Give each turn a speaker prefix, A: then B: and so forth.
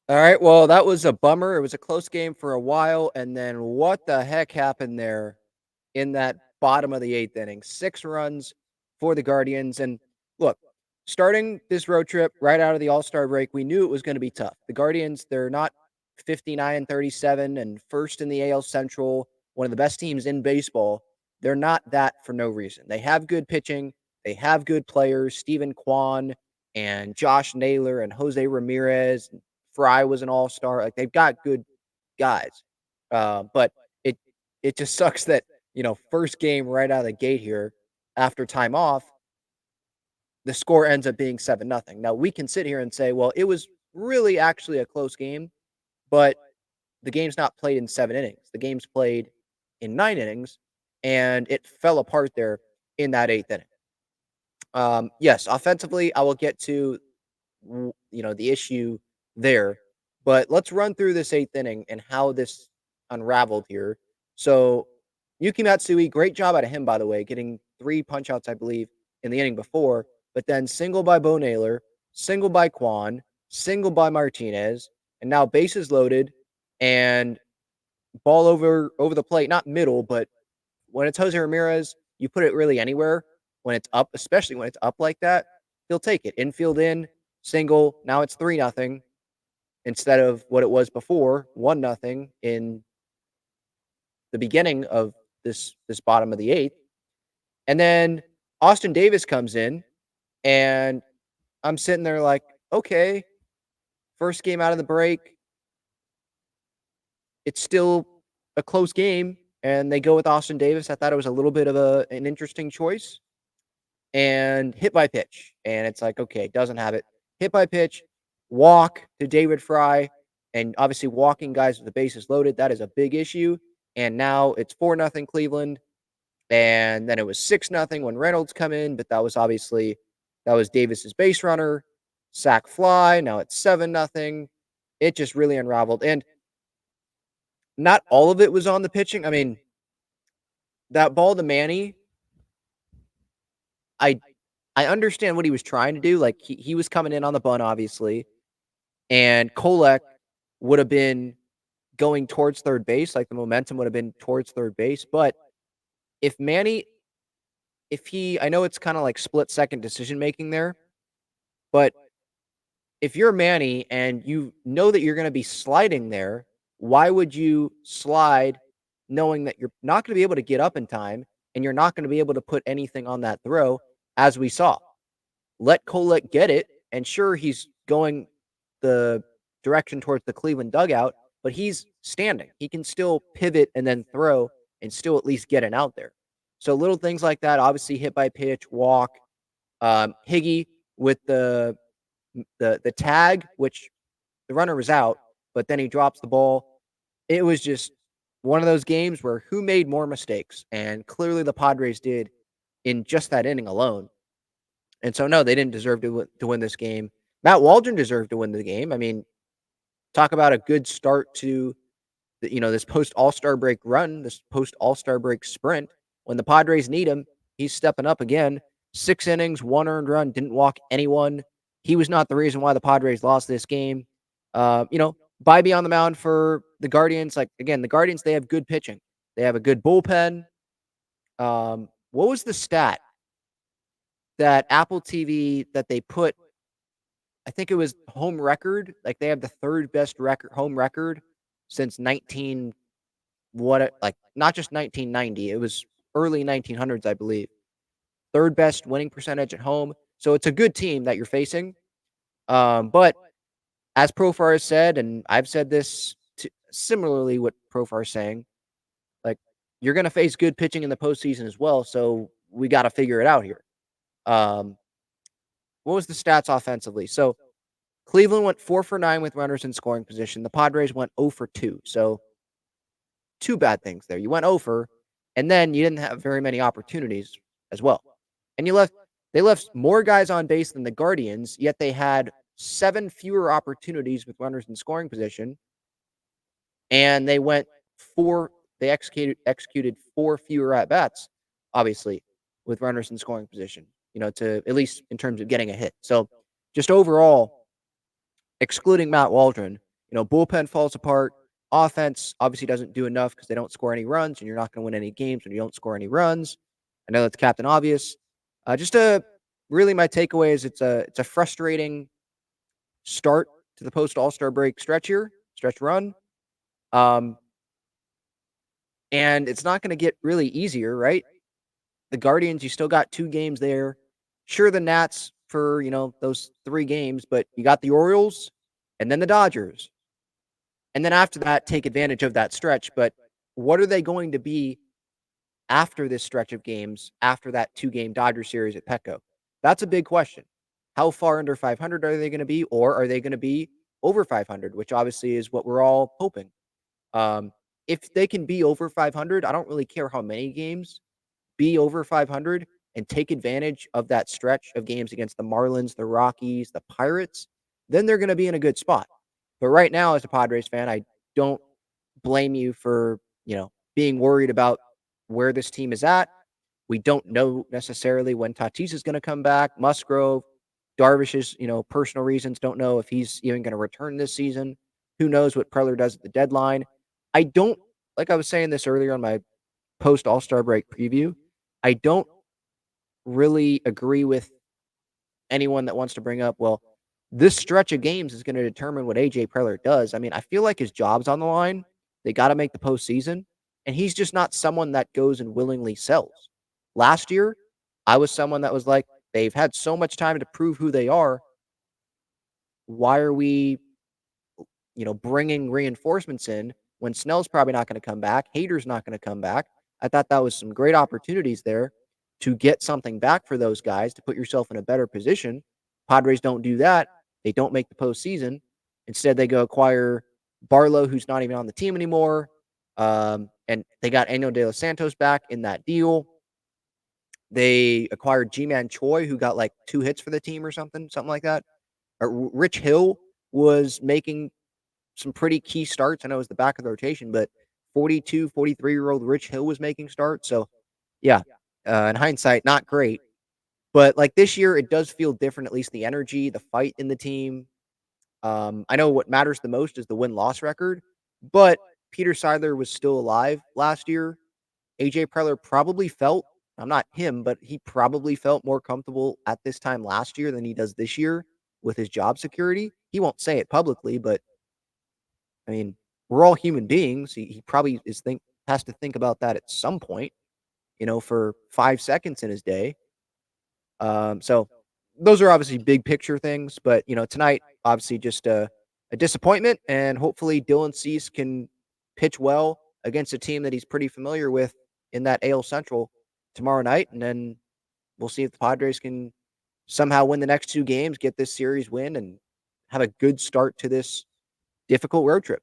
A: All right. Well, that was a bummer. It was a close game for a while. And then what the heck happened there in that bottom of the eighth inning? 6 runs for the Guardians. And look, starting this road trip right out of the All Star break, we knew it was going to be tough. The Guardians, they're not 59-37 and first in the AL Central, one of the best teams in baseball. They're not that for no reason. They have good pitching, they have good players. Steven Kwan and Josh Naylor and Jose Ramirez. Fry was an all-star. Like they've got good guys. But it it just sucks that, first game right out of the gate here after time off, the score ends up being 7-0. Now we can sit here and say, well, it was really actually a close game, but the game's not played in 7 innings. The game's played in 9 innings, and it fell apart there in that eighth inning. Yes, offensively, I will get to the issue there. But let's run through this eighth inning and how this unraveled here. So Yuki Matsui, great job out of him, by the way, getting 3 punch outs, I believe, in the inning before. But then single by Bo Naylor, single by Kwan, single by Martinez, and now bases loaded and ball over the plate, not middle, but when it's Jose Ramirez, you put it really anywhere. When it's up, especially when it's up like that, he'll take it. Infield in, single. Now it's 3-0 instead of what it was before, 1-0 in the beginning of this bottom of the eighth. And then Austin Davis comes in, and I'm sitting there like, okay, first game out of the break, it's still a close game, and they go with Austin Davis. I thought it was a little bit of an interesting choice. And hit by pitch. And it's like, okay, doesn't have it. Hit by pitch, walk to David Fry, and obviously walking guys with the bases loaded, that is a big issue. And now it's 4-0 Cleveland. And then it was 6-0 when Reynolds come in, but that was Davis's base runner, sac fly. Now it's 7-0. It just really unraveled. And not all of it was on the pitching. I mean, that ball to Manny, I I understand what he was trying to do. Like he was coming in on the bunt, obviously, and Kolek would have been going towards third base. Like the momentum would have been towards third base. But if Manny, I know it's kind of like split second decision making there, but if you're Manny and you know that you're going to be sliding there, why would you slide knowing that you're not going to be able to get up in time and you're not going to be able to put anything on that throw, as we saw? Let Kolek get it, and sure, he's going the direction towards the Cleveland dugout, but he's standing. He can still pivot and then throw and still at least get an out there. So little things like that, obviously hit by pitch, walk, Higgy with the tag, which the runner was out, but then he drops the ball. It was just one of those games where who made more mistakes, and clearly the Padres did in just that inning alone. And so, no, they didn't deserve to win this game. Matt Waldron deserved to win the game. I mean, talk about a good start to this post All Star break run, this post All Star break sprint. When the Padres need him, he's stepping up again. 6 innings, 1 earned run, didn't walk anyone. He was not the reason why the Padres lost this game. Bybee on the mound for the Guardians. Like again, the Guardians, they have good pitching. They have a good bullpen. What was the stat that Apple TV that they put? I think it was home record. Like they have the third best home record since 19 like not just 1990. It was early 1900s, I believe. Third best winning percentage at home. So it's a good team that you're facing. But as Profar has said, and I've said this similarly, what Profar is saying, like you're going to face good pitching in the postseason as well. So we got to figure it out here. Um, what was the stats offensively? So Cleveland went 4 for 9 with runners in scoring position. The Padres went 0 for 2. So two bad things there. You went 0 for, and then you didn't have very many opportunities as well. And they left more guys on base than the Guardians, yet they had 7 fewer opportunities with runners in scoring position. And they executed 4 fewer at bats, obviously, with runners in scoring position, to at least in terms of getting a hit. So just overall, excluding Matt Waldron, bullpen falls apart. Offense obviously doesn't do enough because they don't score any runs, and you're not going to win any games when you don't score any runs. I know that's Captain Obvious. Just a really my takeaway is it's a frustrating start to the post All-Star break stretch run. Um, and it's not going to get really easier, right? The Guardians, you still got 2 games there. Sure, the Nats for, those 3 games, but you got the Orioles and then the Dodgers. And then after that, take advantage of that stretch. But what are they going to be after this stretch of games, after that 2-game Dodger series at Petco? That's a big question. How far under 500 are they going to be, or are they going to be over 500, which obviously is what we're all hoping. Um, if they can be over 500, I don't really care how many games, be over 500 and take advantage of that stretch of games against the Marlins, the Rockies, the Pirates, then they're going to be in a good spot. But right now, as a Padres fan, I don't blame you for, being worried about where this team is at. We don't know necessarily when Tatis is going to come back. Musgrove, Darvish's, personal reasons, don't know if he's even going to return this season. Who knows what Preller does at the deadline. I don't, like I was saying this earlier on my post All-Star break preview, I don't really agree with anyone that wants to bring up, well, this stretch of games is going to determine what AJ Preller does. I mean, I feel like his job's on the line. They got to make the postseason, and he's just not someone that goes and willingly sells. Last year, I was someone that was like, they've had so much time to prove who they are. Why are we, bringing reinforcements in when Snell's probably not going to come back? Hader's not going to come back. I thought that was some great opportunities there to get something back for those guys to put yourself in a better position. Padres don't do that. They don't make the postseason. Instead, they go acquire Barlow, who's not even on the team anymore. And they got Eno De Los Santos back in that deal. They acquired G-Man Choi, who got like 2 hits for the team or something like that. Rich Hill was making some pretty key starts. I know it was the back of the rotation, but 42, 43-year-old Rich Hill was making starts. So, yeah, in hindsight, not great. But like this year, it does feel different, at least the energy, the fight in the team. I know what matters the most is the win-loss record, but Peter Seidler was still alive last year. AJ Preller probably felt, I'm not him, but he probably felt more comfortable at this time last year than he does this year with his job security. He won't say it publicly, but I mean, we're all human beings. He probably has to think about that at some point, for 5 seconds in his day. So those are obviously big picture things, but tonight obviously just a disappointment, and hopefully Dylan Cease can pitch well against a team that he's pretty familiar with in that AL Central tomorrow night, and then we'll see if the Padres can somehow win the next 2 games, get this series win, and have a good start to this difficult road trip.